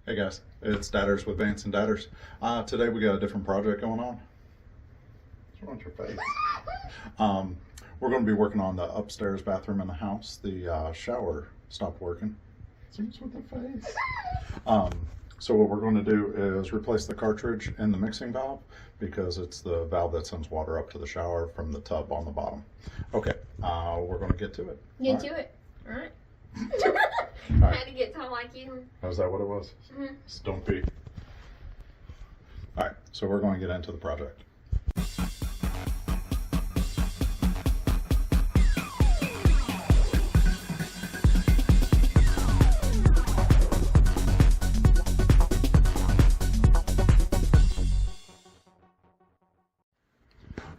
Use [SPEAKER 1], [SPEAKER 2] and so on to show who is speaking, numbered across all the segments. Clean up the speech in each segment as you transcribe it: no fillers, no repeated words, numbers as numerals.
[SPEAKER 1] Hey guys, it's Dadders with Vance and Dadders. Today we got a different project going on. What's wrong with your face? We're going to be working on the upstairs bathroom in the house. The shower stopped working. What's with the face? So what we're going to do is replace the cartridge in the mixing valve because it's the valve that sends water up to the shower from the tub on the bottom. Okay, we're going to get to it.
[SPEAKER 2] Get to it. All right.
[SPEAKER 1] Right.
[SPEAKER 2] I had to get tall like you.
[SPEAKER 1] Oh, is that what it was?
[SPEAKER 2] Mm-hmm.
[SPEAKER 1] Stumpy. All right, so we're going to get into the project.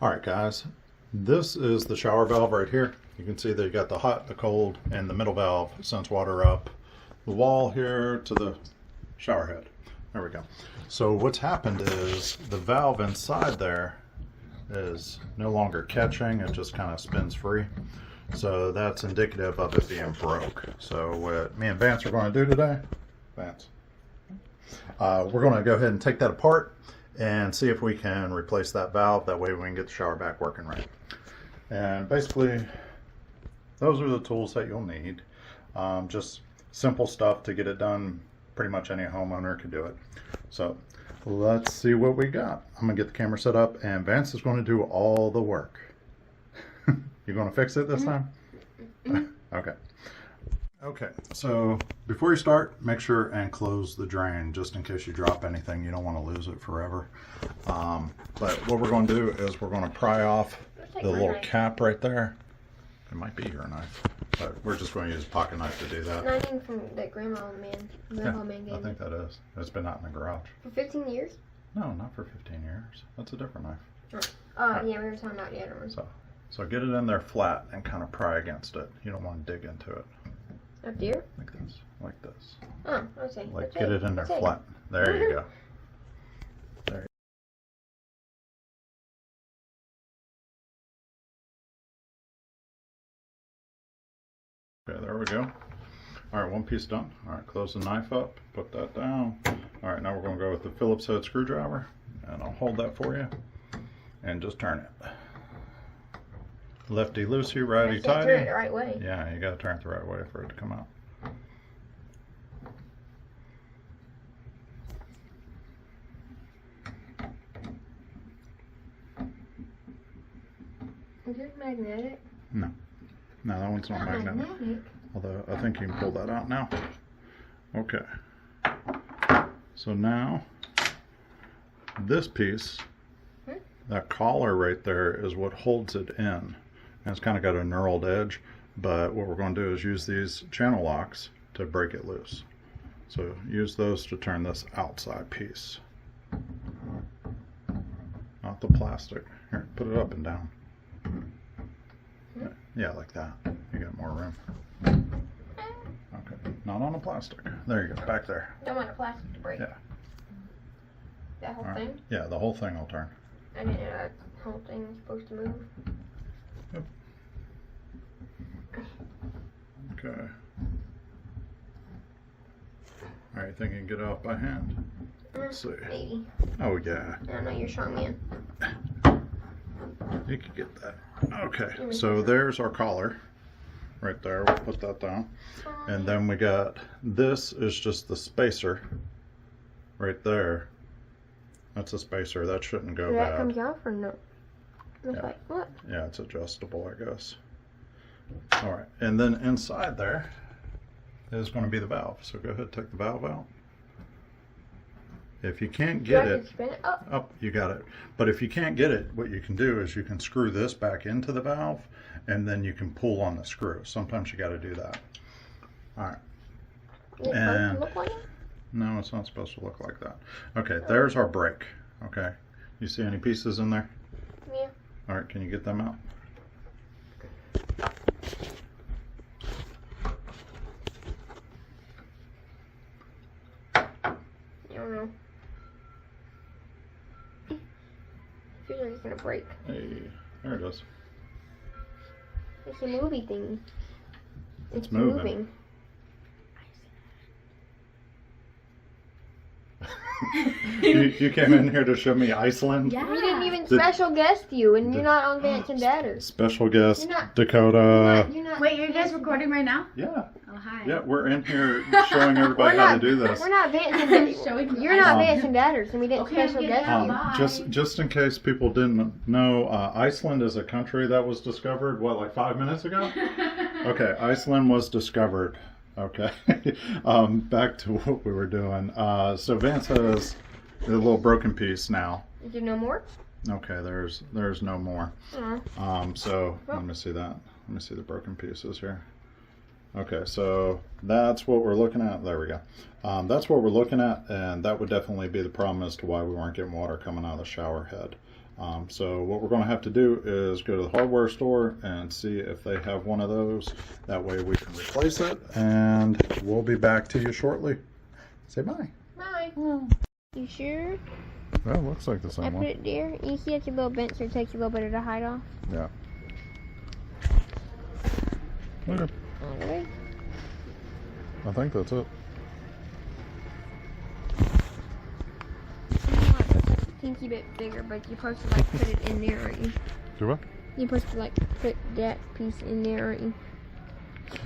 [SPEAKER 1] All right, guys, this is the shower valve right here. You can see that you got the hot, the cold, and the middle valve sends water up the wall here to the shower head. There we go. So what's happened is the valve inside there is no longer catching. It just kind of spins free. So that's indicative of it being broke. So what me and Vance are going to do today, Vance, we're going to go ahead and take that apart and see if we can replace that valve. That way we can get the shower back working right. And basically, those are the tools that you'll need. Just simple stuff to get it done. Pretty much any homeowner can do it. So let's see what we got. I'm gonna get the camera set up and Vance is going to do all the work. You gonna fix it this time? Okay. Okay, so before you start, make sure and close the drain just in case you drop anything. You don't want to lose it forever. But what we're going to do is we're going to pry off the little cap right there. It might be your knife, but we're just going to use a pocket knife to do that.
[SPEAKER 2] Nothing from that grandma man gave
[SPEAKER 1] I think that is. It's been out in the garage.
[SPEAKER 2] For 15 years?
[SPEAKER 1] No, not for 15 years. That's a different knife.
[SPEAKER 2] Oh, yeah, we were talking about the other one.
[SPEAKER 1] So get it in there flat and kind of pry against it. You don't want to dig into it.
[SPEAKER 2] Up here?
[SPEAKER 1] Like this. Like this.
[SPEAKER 2] Oh, okay.
[SPEAKER 1] Like get it in there flat. There you go. There. Okay, there we go. All right, one piece done. All right, close the knife up, put that down. All right, now we're going to go with the Phillips head screwdriver, and I'll hold that for you, and just turn it. Lefty loosey, righty tighty.
[SPEAKER 2] Turn it the right way.
[SPEAKER 1] Yeah, you got to turn it the right way for it to come out.
[SPEAKER 2] Is this magnetic?
[SPEAKER 1] No, that one's not magnetic. Although I think you can pull that out now. Okay. So now this piece, that collar right there is what holds it in. And it's kind of got a knurled edge, but what we're going to do is use these channel locks to break it loose. So use those to turn this outside piece. Not the plastic. Here, put it up and down. Yeah, like that. You got more room. Okay, not on the plastic. There you go, back there.
[SPEAKER 2] Don't want the plastic to break.
[SPEAKER 1] Yeah.
[SPEAKER 2] That whole thing?
[SPEAKER 1] Yeah, the whole thing will turn.
[SPEAKER 2] I didn't know that whole thing was supposed to move.
[SPEAKER 1] Yep. Okay. All right, think you can get it off by hand? Let's see.
[SPEAKER 2] Maybe.
[SPEAKER 1] Oh, yeah.
[SPEAKER 2] I know you're a strong man.
[SPEAKER 1] You can get that. Okay, so there's our collar right there. We'll put that down. And then we got, this is just the spacer right there. That's a spacer. That shouldn't go bad.
[SPEAKER 2] That comes off or no?
[SPEAKER 1] Yeah.
[SPEAKER 2] Like, what?
[SPEAKER 1] Yeah, it's adjustable, I guess. All right, and then inside there is going to be the valve. So go ahead and take the valve out. If you can't get it,
[SPEAKER 2] spin it up?
[SPEAKER 1] Up, you got it. But if you can't get it, what you can do is you can screw this back into the valve, and then you can pull on the screw. Sometimes you got to do that. All right.
[SPEAKER 2] Does it look like it?
[SPEAKER 1] No, it's not supposed to look like that. Okay, there's our brake. Okay, you see any pieces in there?
[SPEAKER 2] Yeah.
[SPEAKER 1] All right, can you get them out?
[SPEAKER 2] I don't know. I feel like it's gonna break.
[SPEAKER 1] Hey, there it is.
[SPEAKER 2] It's a movie thing.
[SPEAKER 1] It's moving. You came in here to show me Iceland?
[SPEAKER 2] We didn't even special guest you, and you're not on Vance and Dadders.
[SPEAKER 1] Special guest,
[SPEAKER 2] You're not-
[SPEAKER 1] Dakota.
[SPEAKER 2] You're not.
[SPEAKER 3] Wait, are you guys recording right now?
[SPEAKER 1] Yeah.
[SPEAKER 3] Oh, hi.
[SPEAKER 1] Yeah, we're in here showing everybody
[SPEAKER 2] We're
[SPEAKER 1] how
[SPEAKER 2] not-
[SPEAKER 1] to do this.
[SPEAKER 2] We're not Vance and Dadders.
[SPEAKER 3] Showing you
[SPEAKER 2] You're not
[SPEAKER 1] Um,
[SPEAKER 2] Vance and Dadders, and we didn't
[SPEAKER 3] Okay, I'm
[SPEAKER 2] special
[SPEAKER 3] getting
[SPEAKER 2] guest
[SPEAKER 3] out.
[SPEAKER 2] you.
[SPEAKER 3] Bye.
[SPEAKER 1] Just in case people didn't know, Iceland is a country that was discovered, what, like 5 minutes ago? Okay, Iceland was discovered. Okay, back to what we were doing. So Vance has a little broken piece now.
[SPEAKER 2] Is there no more?
[SPEAKER 1] Okay, there's no more.
[SPEAKER 2] Oh.
[SPEAKER 1] So let me see that. Let me see the broken pieces here. Okay, so that's what we're looking at. There we go. That's what we're looking at, and that would definitely be the problem as to why we weren't getting water coming out of the shower head. So what we're going to have to do is go to the hardware store and see if they have one of those. That way we can replace it, and we'll be back to you shortly. Say bye.
[SPEAKER 2] Bye. You sure?
[SPEAKER 1] Well, it looks like the
[SPEAKER 2] I
[SPEAKER 1] same
[SPEAKER 2] put
[SPEAKER 1] one.
[SPEAKER 2] it there. You see it's a little bent, so it takes a little bit of the height off.
[SPEAKER 1] Yeah. Okay.
[SPEAKER 2] All the way.
[SPEAKER 1] I think that's it.
[SPEAKER 2] Tinky bit bigger, but you're supposed to like put it in there, aren't you?
[SPEAKER 1] Do what?
[SPEAKER 2] You're supposed to like put that piece in there, aren't you?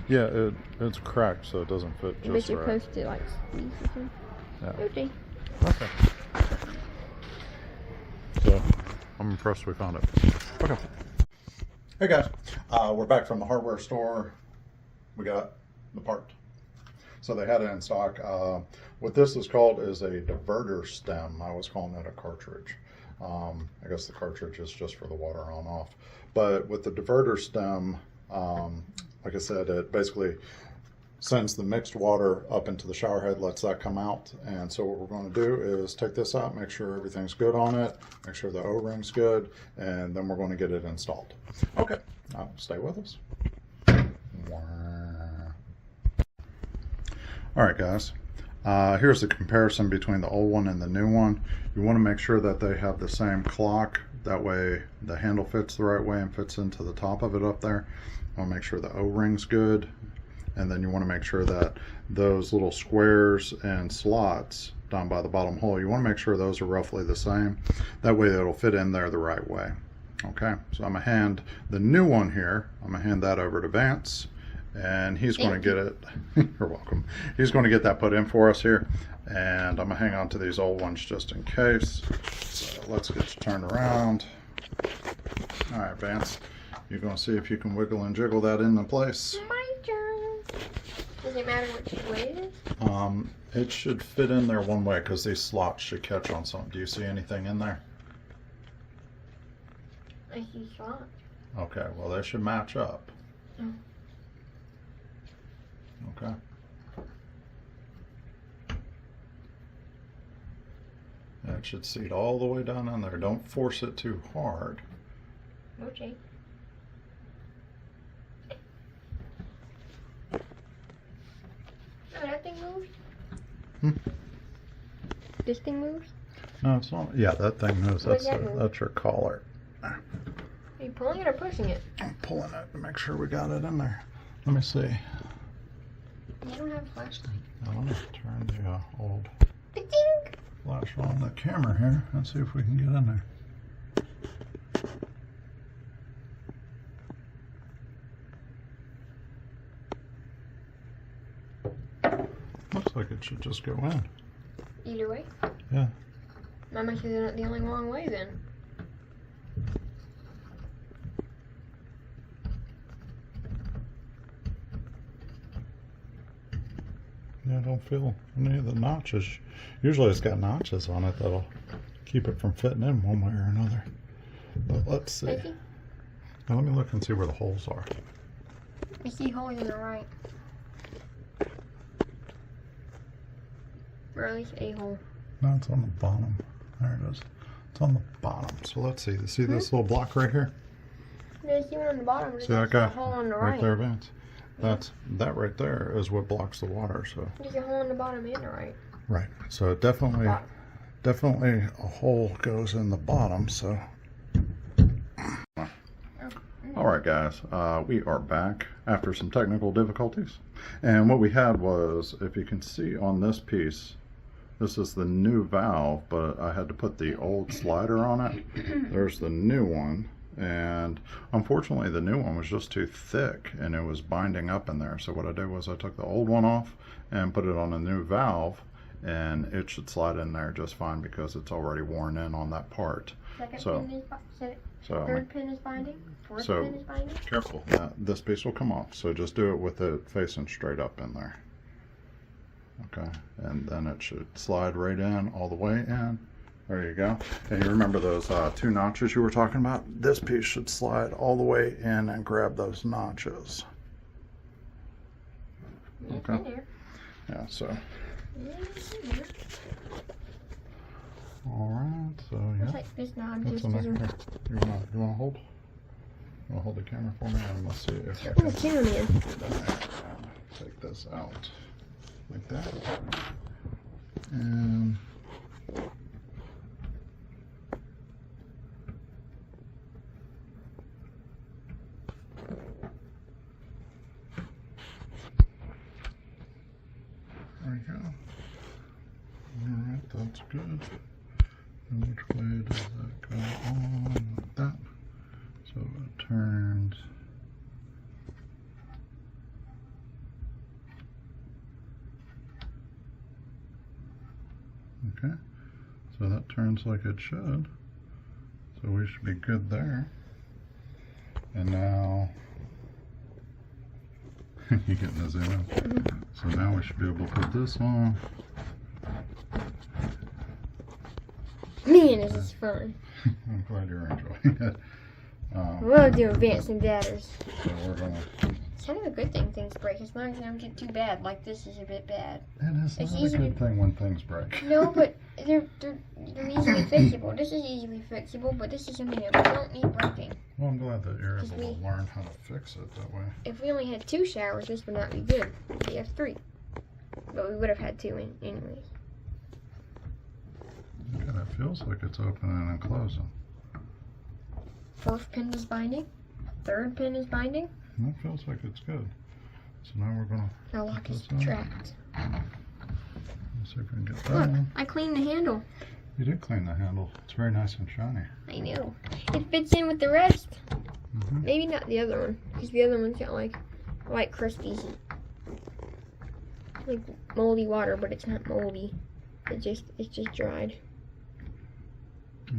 [SPEAKER 1] Yeah, it's cracked, so it doesn't fit
[SPEAKER 2] But
[SPEAKER 1] just
[SPEAKER 2] you're
[SPEAKER 1] right.
[SPEAKER 2] supposed to like squeeze or something.
[SPEAKER 1] Yeah.
[SPEAKER 2] Okay.
[SPEAKER 1] Okay. So, I'm impressed we found it. Okay. Hey guys, we're back from the hardware store. We got the part. So they had it in stock. What this is called is a diverter stem. I was calling it a cartridge. I guess the cartridge is just for the water on off. But with the diverter stem, like I said, it basically sends the mixed water up into the shower head, lets that come out. And so what we're going to do is take this out, make sure everything's good on it, make sure the O-ring's good, and then we're going to get it installed. Okay, stay with us. All right, guys. Here's the comparison between the old one and the new one. You want to make sure that they have the same clock. That way the handle fits the right way and fits into the top of it up there. You want to make sure the O-ring's good. And then you want to make sure that those little squares and slots down by the bottom hole, you want to make sure those are roughly the same. That way it'll fit in there the right way. Okay, so I'm going to hand the new one here, I'm going to hand that over to Vance. And he's going to get it. You're welcome. He's going to get that put in for us here. And I'm going to hang on to these old ones just in case. So let's get you turned around. All right, Vance. You're going to see if you can wiggle and jiggle that into place.
[SPEAKER 2] My turn. Does it matter which way it is?
[SPEAKER 1] It should fit in there one way because these slots should catch on something. Do you see anything in there?
[SPEAKER 2] I see slots.
[SPEAKER 1] Okay, well they should match up.
[SPEAKER 2] Oh.
[SPEAKER 1] Okay. That should seat all the way down in there. Don't force it too hard.
[SPEAKER 2] Okay. Oh, that thing moves? This thing moves?
[SPEAKER 1] No, it's not. Yeah, that thing moves.
[SPEAKER 2] What does that move?
[SPEAKER 1] That's your collar.
[SPEAKER 2] Are you pulling it or pushing it?
[SPEAKER 1] I'm pulling it to make sure we got it in there. Let me see.
[SPEAKER 2] I don't have a flashlight.
[SPEAKER 1] Now, let me turn the old
[SPEAKER 2] Ding!
[SPEAKER 1] flash on the camera here and see if we can get in there. Looks like it should just go in.
[SPEAKER 2] Either way?
[SPEAKER 1] Yeah.
[SPEAKER 2] That makes it the only wrong way then.
[SPEAKER 1] Yeah, I don't feel any of the notches. Usually it's got notches on it that'll keep it from fitting in one way or another. But let's see.
[SPEAKER 2] I see.
[SPEAKER 1] Now let me look and see where the holes are.
[SPEAKER 2] I see holes in the right. Or at least a hole.
[SPEAKER 1] No, it's on the bottom. There it is. It's on the bottom. So let's see. See this little block right here?
[SPEAKER 2] There's one on the bottom. There's
[SPEAKER 1] See that
[SPEAKER 2] also
[SPEAKER 1] guy?
[SPEAKER 2] a hole on the
[SPEAKER 1] Right
[SPEAKER 2] right.
[SPEAKER 1] there, Vance. That right there is what blocks the water. So
[SPEAKER 2] There's a hole on the bottom and the right.
[SPEAKER 1] right. So definitely a hole goes in the bottom. So all right, guys, we are back after some technical difficulties, and what we had was, if you can see on this piece, This is the new valve, but I had to put the old slider on it. There's the new one, and unfortunately the new one was just too thick and it was binding up in there. So what I did was I took the old one off and put it on a new valve, and it should slide in there just fine because it's already worn in on that part.
[SPEAKER 2] Third pin is binding. Fourth pin is binding.
[SPEAKER 1] Careful, this piece will come off. So just do it with it facing straight up in there. Okay, and then it should slide right in, all the way in. There you go. And you remember those 2 notches you were talking about? This piece should slide all the way in and grab those notches. Okay. Yeah, so. Alright, so yeah.
[SPEAKER 2] Like this knob
[SPEAKER 1] What's
[SPEAKER 2] just
[SPEAKER 1] in there?
[SPEAKER 2] doesn't.
[SPEAKER 1] Here, you wanna hold? You wanna hold the camera for me? And let's see if I
[SPEAKER 2] Oh,
[SPEAKER 1] can
[SPEAKER 2] cameraman.
[SPEAKER 1] take this out like that. And there you go. Alright, that's good. And which way does that go on? Like that. So it turns. Okay, so that turns like it should. So we should be good there. And now, you getting the zoom in? So now we should be able to put this on.
[SPEAKER 2] Man, this is fun.
[SPEAKER 1] I'm glad you're enjoying it.
[SPEAKER 2] I love doing Vance and Dadders.
[SPEAKER 1] So we're gonna.
[SPEAKER 2] It's kind of a good thing things break, as long as they don't get too bad. Like this is a bit bad.
[SPEAKER 1] It is
[SPEAKER 2] It's
[SPEAKER 1] not a
[SPEAKER 2] easy
[SPEAKER 1] good thing when things break.
[SPEAKER 2] No, but they're easily fixable. This is easily fixable, but this is something that we don't need breaking.
[SPEAKER 1] Well, I'm glad that you're
[SPEAKER 2] Just
[SPEAKER 1] able to learn how to fix it that way.
[SPEAKER 2] If we only had 2 showers, this would not be good. We have 3, but we would have had 2 anyways.
[SPEAKER 1] Okay, that feels like it's opening and closing.
[SPEAKER 2] 4th pin is binding. 3rd pin is binding.
[SPEAKER 1] That feels like it's good. So now we're gonna.
[SPEAKER 2] Now lock is
[SPEAKER 1] this on.
[SPEAKER 2] trapped.
[SPEAKER 1] Let's see if we can get that
[SPEAKER 2] Look,
[SPEAKER 1] on.
[SPEAKER 2] I cleaned the handle.
[SPEAKER 1] You did clean the handle. It's very nice and shiny.
[SPEAKER 2] I know. It fits in with the rest.
[SPEAKER 1] Mm-hmm.
[SPEAKER 2] Maybe not the other one, because the other one's got like crispies, like moldy water, but it's not moldy. It's just dried.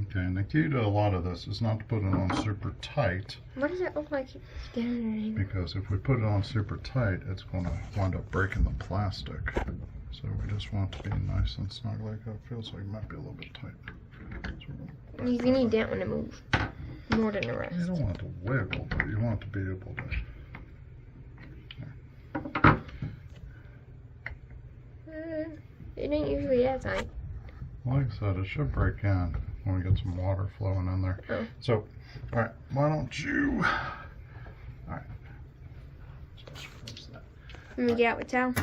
[SPEAKER 1] Okay, and the key to a lot of this is not to put it on super tight,
[SPEAKER 2] What does that look like down
[SPEAKER 1] because if we put it on super tight, it's going to wind up breaking the plastic. So we just want it to be nice and snug like that. Feels like it might be a little bit tight. So
[SPEAKER 2] there? You need that one to move more than the
[SPEAKER 1] you
[SPEAKER 2] rest.
[SPEAKER 1] don't want it to wiggle, but you want it to be able to.
[SPEAKER 2] It ain't usually that tight.
[SPEAKER 1] Like I said, it should break in when we get some water flowing in there.
[SPEAKER 2] Oh.
[SPEAKER 1] So, all right, why don't you? All right.
[SPEAKER 2] Let me get out with towel.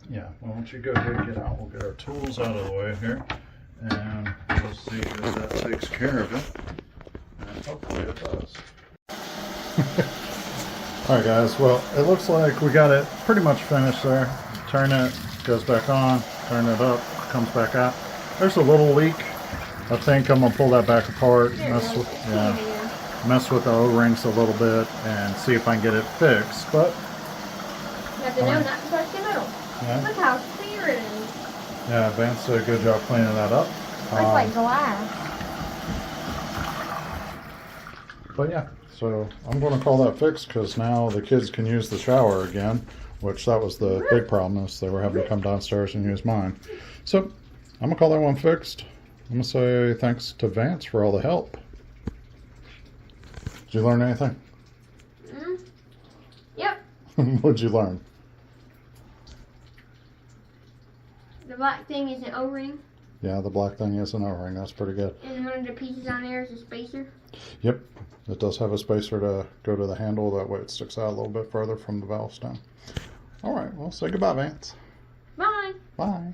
[SPEAKER 1] Yeah, why don't you go ahead and get out? We'll get our tools out of the way here, and we'll see if that takes care of it. And hopefully it does. All right, guys. Well, it looks like we got it pretty much finished there. Turn it, goes back on. Turn it up, comes back out. There's a little leak. I think I'm gonna pull that back apart, mess with the O-rings a little bit, and see if I can get it fixed. But
[SPEAKER 2] You have to know not to touch the metal.
[SPEAKER 1] yeah,
[SPEAKER 2] Look how clear it is.
[SPEAKER 1] yeah, Vance did a good job cleaning that up.
[SPEAKER 2] It's like glass.
[SPEAKER 1] But yeah, so I'm going to call that fixed because now the kids can use the shower again, which that was the big problem, is they were having to come downstairs and use mine. So I'm going to call that one fixed. I'm going to say thanks to Vance for all the help. Did you learn anything?
[SPEAKER 2] Yep.
[SPEAKER 1] What'd you learn?
[SPEAKER 2] The black thing is an O-ring,
[SPEAKER 1] Yeah, the black thing is an O-ring. That's pretty good.
[SPEAKER 2] and one of the pieces on there is a spacer.
[SPEAKER 1] Yep, it does have a spacer to go to the handle. That way it sticks out a little bit further from the valve stem. All right, well, say goodbye, Vance.
[SPEAKER 2] Bye.
[SPEAKER 1] Bye.